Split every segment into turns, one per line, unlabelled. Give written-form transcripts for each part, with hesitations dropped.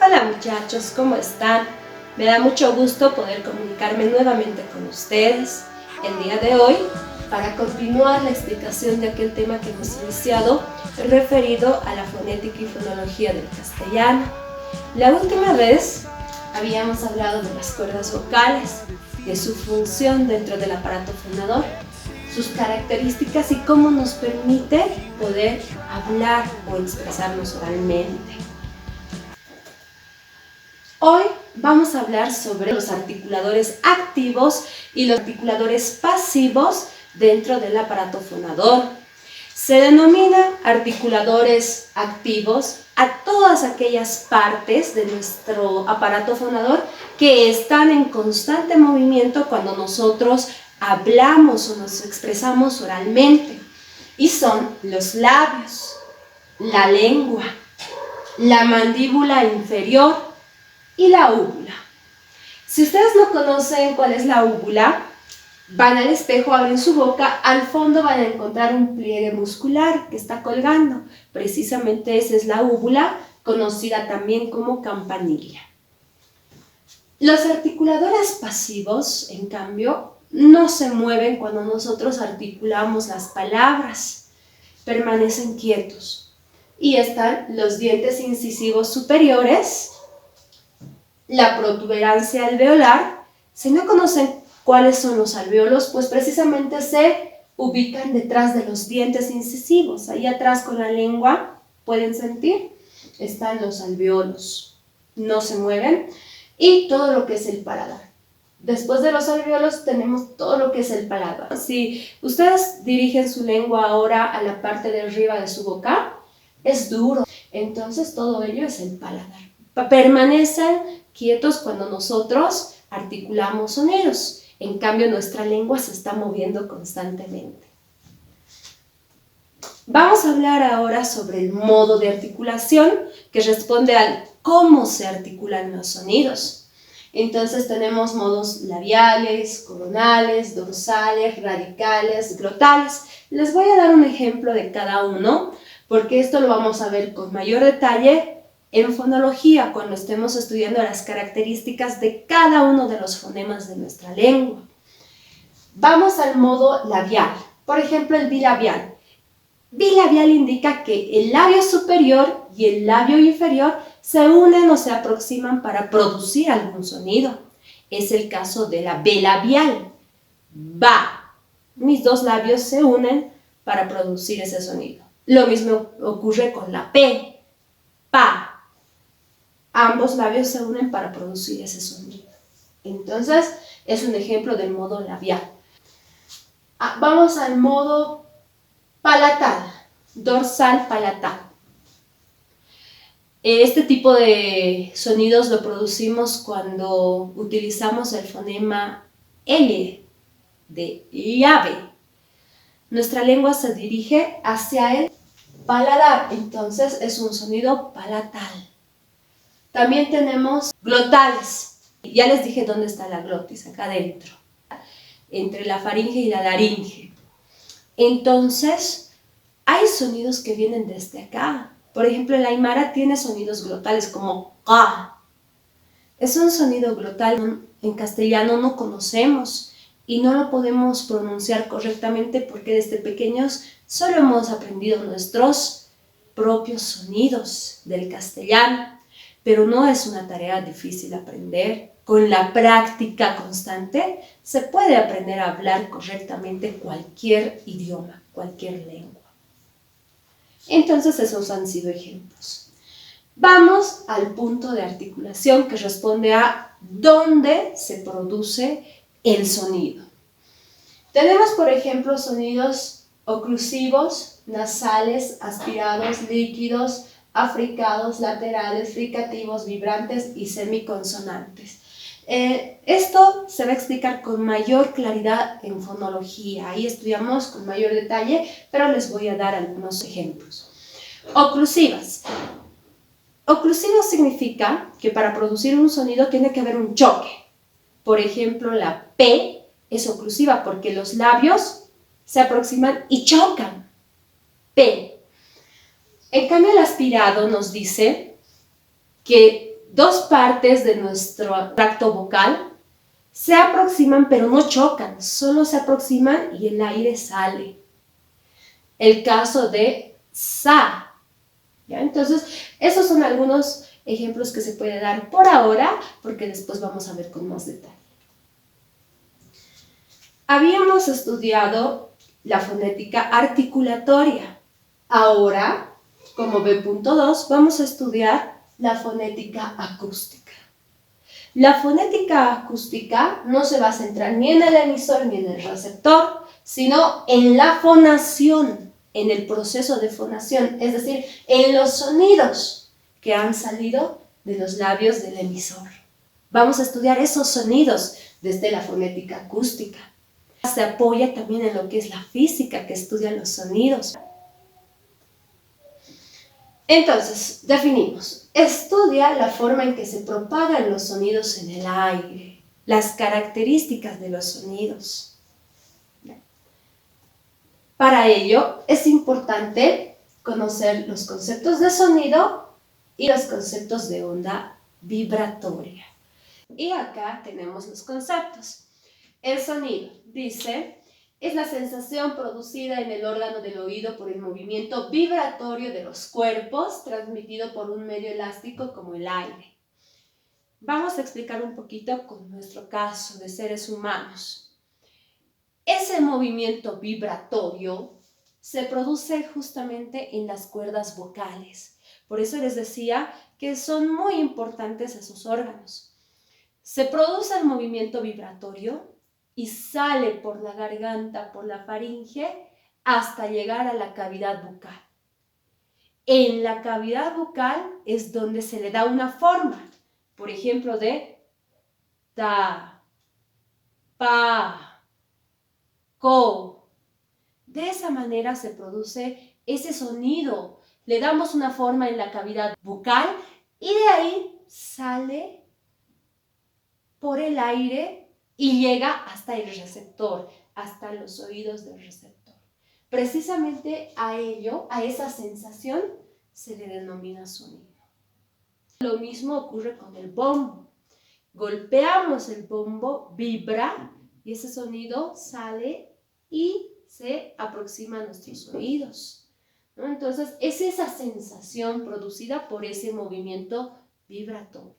Hola muchachos, ¿cómo están? Me da mucho gusto poder comunicarme nuevamente con ustedes el día de hoy para continuar la explicación de aquel tema que hemos iniciado referido a la fonética y fonología del castellano. La última vez habíamos hablado de las cuerdas vocales, de su función dentro del aparato fonador, sus características y cómo nos permite poder hablar o expresarnos oralmente. Hoy vamos a hablar sobre los articuladores activos y los articuladores pasivos dentro del aparato fonador. Se denomina articuladores activos a todas aquellas partes de nuestro aparato fonador que están en constante movimiento cuando nosotros hablamos o nos expresamos oralmente. Y son los labios, la lengua, la mandíbula inferior y la úvula. Si ustedes no conocen cuál es la úvula, van al espejo, abren su boca, al fondo van a encontrar un pliegue muscular que está colgando. Precisamente esa es la úvula, conocida también como campanilla. Los articuladores pasivos, en cambio, no se mueven cuando nosotros articulamos las palabras, permanecen quietos. Y están los dientes incisivos superiores, la protuberancia alveolar. Si no conocen cuáles son los alvéolos, pues precisamente se ubican detrás de los dientes incisivos. Ahí atrás con la lengua, pueden sentir, están los alvéolos. No se mueven. Y todo lo que es el paladar. Después de los alvéolos tenemos todo lo que es el paladar. Si ustedes dirigen su lengua ahora a la parte de arriba de su boca, es duro. Entonces todo ello es el paladar. Permanecen quietos cuando nosotros articulamos sonidos. En cambio, nuestra lengua se está moviendo constantemente. Vamos a hablar ahora sobre el modo de articulación que responde al cómo se articulan los sonidos. Entonces tenemos modos labiales, coronales, dorsales, radicales, glotales. Les voy a dar un ejemplo de cada uno, porque esto lo vamos a ver con mayor detalle en fonología, cuando estemos estudiando las características de cada uno de los fonemas de nuestra lengua. Vamos al modo labial. Por ejemplo, el bilabial. Bilabial indica que el labio superior y el labio inferior se unen o se aproximan para producir algún sonido. Es el caso de la B labial. Ba. Mis dos labios se unen para producir ese sonido. Lo mismo ocurre con la P. Pa. Ambos labios se unen para producir ese sonido. Entonces, es un ejemplo del modo labial. Vamos al modo palatal, dorsal palatal. Este tipo de sonidos lo producimos cuando utilizamos el fonema L de llave. Nuestra lengua se dirige hacia el paladar, entonces es un sonido palatal. También tenemos glotales. Ya les dije dónde está la glotis, acá adentro, entre la faringe y la laringe. Entonces, hay sonidos que vienen desde acá. Por ejemplo, el aymara tiene sonidos glotales como ka. Es un sonido glotal en castellano no conocemos y no lo podemos pronunciar correctamente porque desde pequeños solo hemos aprendido nuestros propios sonidos del castellano. Pero no es una tarea difícil aprender. Con la práctica constante se puede aprender a hablar correctamente cualquier idioma, cualquier lengua. Entonces esos han sido ejemplos. Vamos al punto de articulación que responde a dónde se produce el sonido. Tenemos, por ejemplo, sonidos oclusivos, nasales, aspirados, líquidos, africados, laterales, fricativos, vibrantes y semiconsonantes. Esto se va a explicar con mayor claridad en fonología. Ahí estudiamos con mayor detalle, pero les voy a dar algunos ejemplos. Oclusivas. Oclusivo significa que para producir un sonido tiene que haber un choque. Por ejemplo, la P es oclusiva porque los labios se aproximan y chocan. P. En cambio, el aspirado nos dice que dos partes de nuestro tracto vocal se aproximan pero no chocan, solo se aproximan y el aire sale. El caso de sa. ¿Ya? Entonces, esos son algunos ejemplos que se puede dar por ahora, porque después vamos a ver con más detalle. Habíamos estudiado la fonética articulatoria. Ahora, como B.2, vamos a estudiar la fonética acústica. La fonética acústica no se va a centrar ni en el emisor ni en el receptor, sino en la fonación, en el proceso de fonación, es decir, en los sonidos que han salido de los labios del emisor. Vamos a estudiar esos sonidos desde la fonética acústica. Se apoya también en lo que es la física, que estudia los sonidos. Entonces, definimos. Estudia la forma en que se propagan los sonidos en el aire, las características de los sonidos. Para ello, es importante conocer los conceptos de sonido y los conceptos de onda vibratoria. Y acá tenemos los conceptos. El sonido, dice, es la sensación producida en el órgano del oído por el movimiento vibratorio de los cuerpos transmitido por un medio elástico como el aire. Vamos a explicar un poquito con nuestro caso de seres humanos. Ese movimiento vibratorio se produce justamente en las cuerdas vocales. Por eso les decía que son muy importantes esos órganos. Se produce el movimiento vibratorio y sale por la garganta, por la faringe, hasta llegar a la cavidad bucal. En la cavidad bucal es donde se le da una forma, por ejemplo, de ta, pa, ko. De esa manera se produce ese sonido. Le damos una forma en la cavidad bucal y de ahí sale por el aire y llega hasta el receptor, hasta los oídos del receptor. Precisamente a ello, a esa sensación, se le denomina sonido. Lo mismo ocurre con el bombo. Golpeamos el bombo, vibra, y ese sonido sale y se aproxima a nuestros oídos, ¿no? Entonces, es esa sensación producida por ese movimiento vibratorio.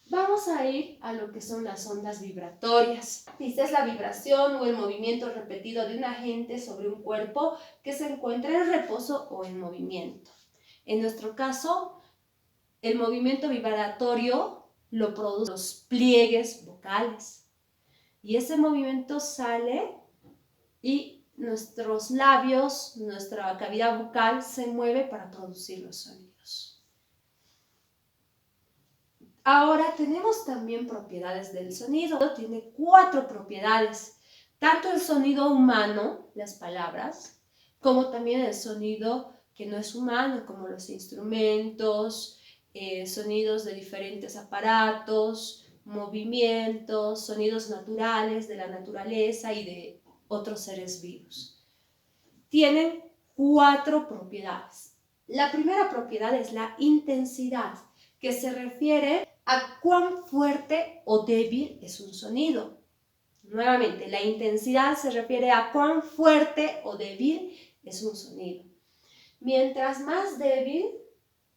Vamos a ir a lo que son las ondas vibratorias. Dice, es la vibración o el movimiento repetido de un agente sobre un cuerpo que se encuentra en reposo o en movimiento. En nuestro caso, el movimiento vibratorio lo producen los pliegues vocales. Y ese movimiento sale y nuestros labios, nuestra cavidad bucal se mueve para producir los sonidos. Ahora tenemos también propiedades del sonido. Tiene 4 propiedades. Tanto el sonido humano, las palabras, como también el sonido que no es humano, como los instrumentos, sonidos de diferentes aparatos, movimientos, sonidos naturales de la naturaleza y de otros seres vivos. Tienen 4 propiedades. La primera propiedad es la intensidad, que se refiere a cuán fuerte o débil es un sonido. Nuevamente, la intensidad se refiere a cuán fuerte o débil es un sonido. Mientras más débil,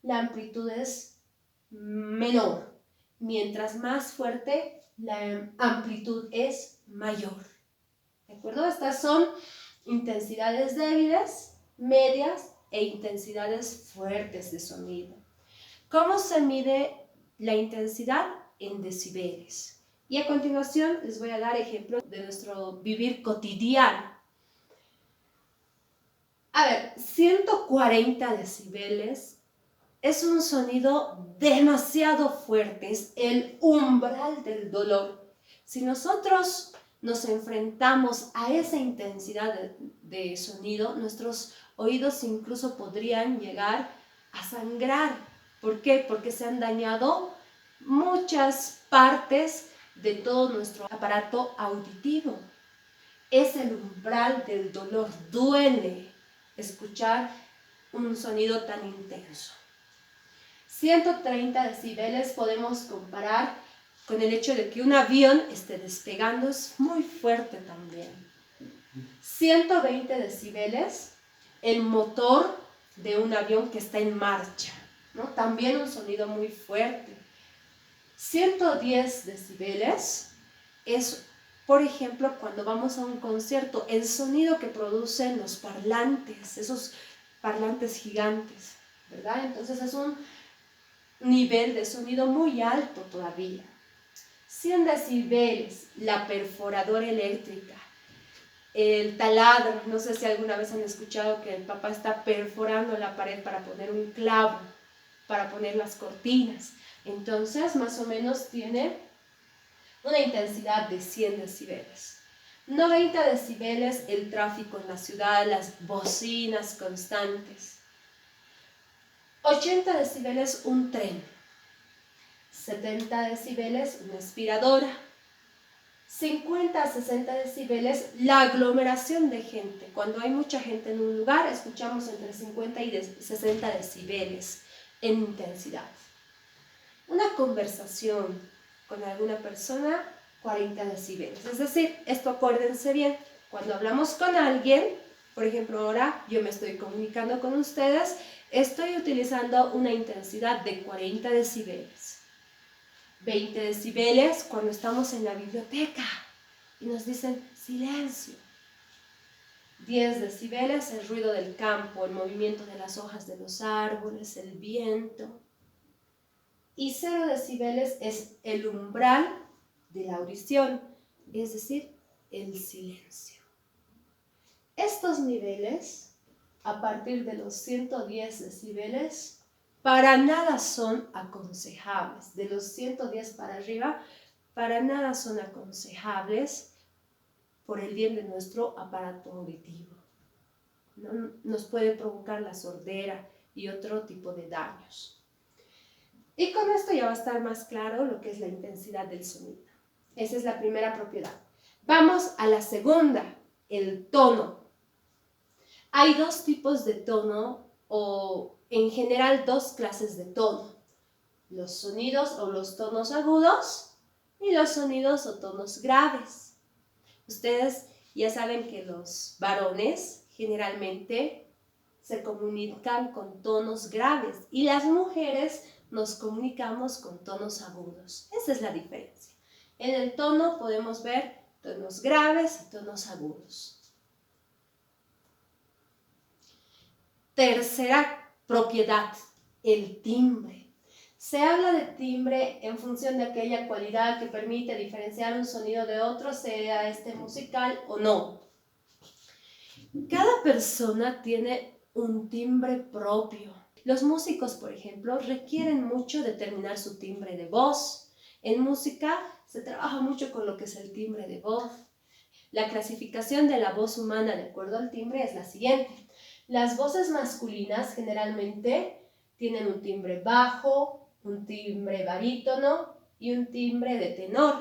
la amplitud es menor. Mientras más fuerte, la amplitud es mayor. ¿De acuerdo? Estas son intensidades débiles, medias e intensidades fuertes de sonido. ¿Cómo se mide la intensidad? En decibeles. Y a continuación les voy a dar ejemplos de nuestro vivir cotidiano. A ver, 140 decibeles es un sonido demasiado fuerte, es el umbral del dolor. Si nosotros nos enfrentamos a esa intensidad de sonido, nuestros oídos incluso podrían llegar a sangrar. ¿Por qué? Porque se han dañado muchas partes de todo nuestro aparato auditivo. Es el umbral del dolor. Duele escuchar un sonido tan intenso. 130 decibeles podemos comparar con el hecho de que un avión esté despegando, es muy fuerte también. 120 decibeles, el motor de un avión que está en marcha, ¿no? También un sonido muy fuerte. 110 decibeles es, por ejemplo, cuando vamos a un concierto, el sonido que producen los parlantes, esos parlantes gigantes, ¿verdad? Entonces es un nivel de sonido muy alto todavía. 100 decibeles, la perforadora eléctrica, el taladro. No sé si alguna vez han escuchado que el papá está perforando la pared para poner un clavo, para poner las cortinas. Entonces, más o menos tiene una intensidad de 100 decibeles. 90 decibeles, el tráfico en la ciudad, las bocinas constantes. 80 decibeles, un tren. 70 decibeles, una aspiradora. 50 a 60 decibeles, la aglomeración de gente. Cuando hay mucha gente en un lugar, escuchamos entre 50 y 60 decibeles en intensidad. Una conversación con alguna persona, 40 decibeles. Es decir, esto acuérdense bien, cuando hablamos con alguien, por ejemplo, ahora yo me estoy comunicando con ustedes, estoy utilizando una intensidad de 40 decibeles. 20 decibeles cuando estamos en la biblioteca y nos dicen silencio. 10 decibeles, el ruido del campo, el movimiento de las hojas de los árboles, el viento. Y 0 decibeles es el umbral de la audición, es decir, el silencio. Estos niveles, a partir de los 110 decibeles, para nada son aconsejables. De los 110 para arriba, para nada son aconsejables por el bien de nuestro aparato auditivo. Nos puede provocar la sordera y otro tipo de daños. Y con esto ya va a estar más claro lo que es la intensidad del sonido. Esa es la primera propiedad. Vamos a la segunda, el tono. Hay dos tipos de tono, o en general dos clases de tono. Los sonidos o los tonos agudos y los sonidos o tonos graves. Ustedes ya saben que los varones generalmente se comunican con tonos graves y las mujeres nos comunicamos con tonos agudos. Esa es la diferencia. En el tono podemos ver tonos graves y tonos agudos. Tercera propiedad, el timbre. Se habla de timbre en función de aquella cualidad que permite diferenciar un sonido de otro, sea este musical o no. Cada persona tiene un timbre propio. Los músicos, por ejemplo, requieren mucho determinar su timbre de voz. En música se trabaja mucho con lo que es el timbre de voz. La clasificación de la voz humana de acuerdo al timbre es la siguiente. Las voces masculinas generalmente tienen un timbre bajo, un timbre barítono y un timbre de tenor.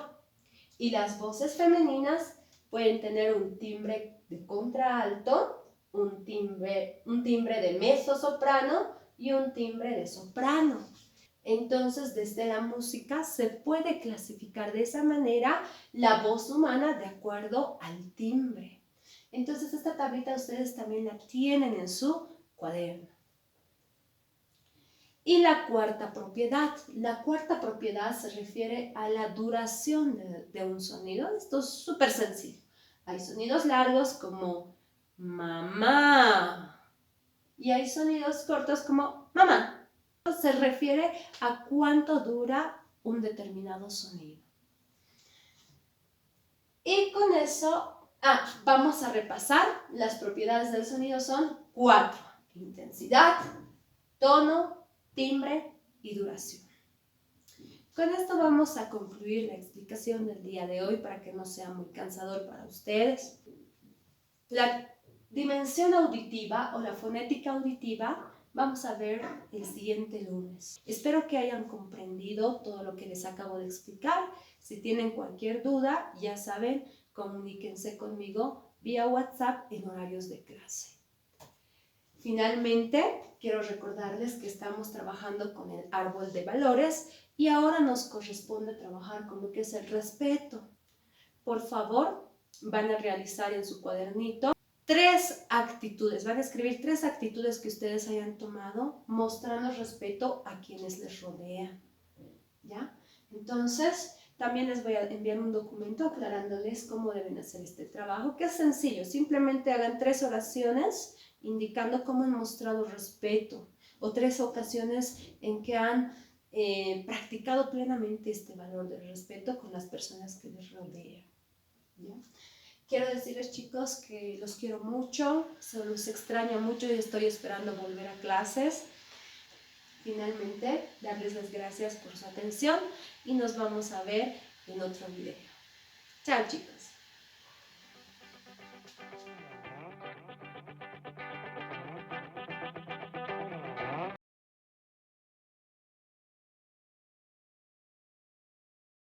Y las voces femeninas pueden tener un timbre de contralto, un timbre de mezzosoprano y un timbre de soprano. Entonces, desde la música se puede clasificar de esa manera la voz humana de acuerdo al timbre. Entonces, esta tablita ustedes también la tienen en su cuaderno. Y la cuarta propiedad. La cuarta propiedad se refiere a la duración de un sonido. Esto es súper sencillo. Hay sonidos largos como mamá. Y hay sonidos cortos como mamá. Se refiere a cuánto dura un determinado sonido. Y con eso vamos a repasar. Las propiedades del sonido son 4. Intensidad, tono, timbre y duración. Con esto vamos a concluir la explicación del día de hoy para que no sea muy cansador para ustedes. La dimensión auditiva o la fonética auditiva vamos a ver el siguiente lunes. Espero que hayan comprendido todo lo que les acabo de explicar. Si tienen cualquier duda, ya saben, comuníquense conmigo vía WhatsApp en horarios de clase. Finalmente, quiero recordarles que estamos trabajando con el árbol de valores y ahora nos corresponde trabajar con lo que es el respeto. Por favor, van a realizar en su cuadernito 3 actitudes, van a escribir 3 actitudes que ustedes hayan tomado mostrando respeto a quienes les rodean, ¿ya? Entonces, también les voy a enviar un documento aclarándoles cómo deben hacer este trabajo, que es sencillo, simplemente hagan 3 oraciones indicando cómo han mostrado respeto o 3 ocasiones en que han practicado plenamente este valor del respeto con las personas que les rodean, ¿ya? Quiero decirles, chicos, que los quiero mucho, se los extraño mucho y estoy esperando volver a clases. Finalmente, darles las gracias por su atención y nos vamos a ver en otro video. Chao, chicos.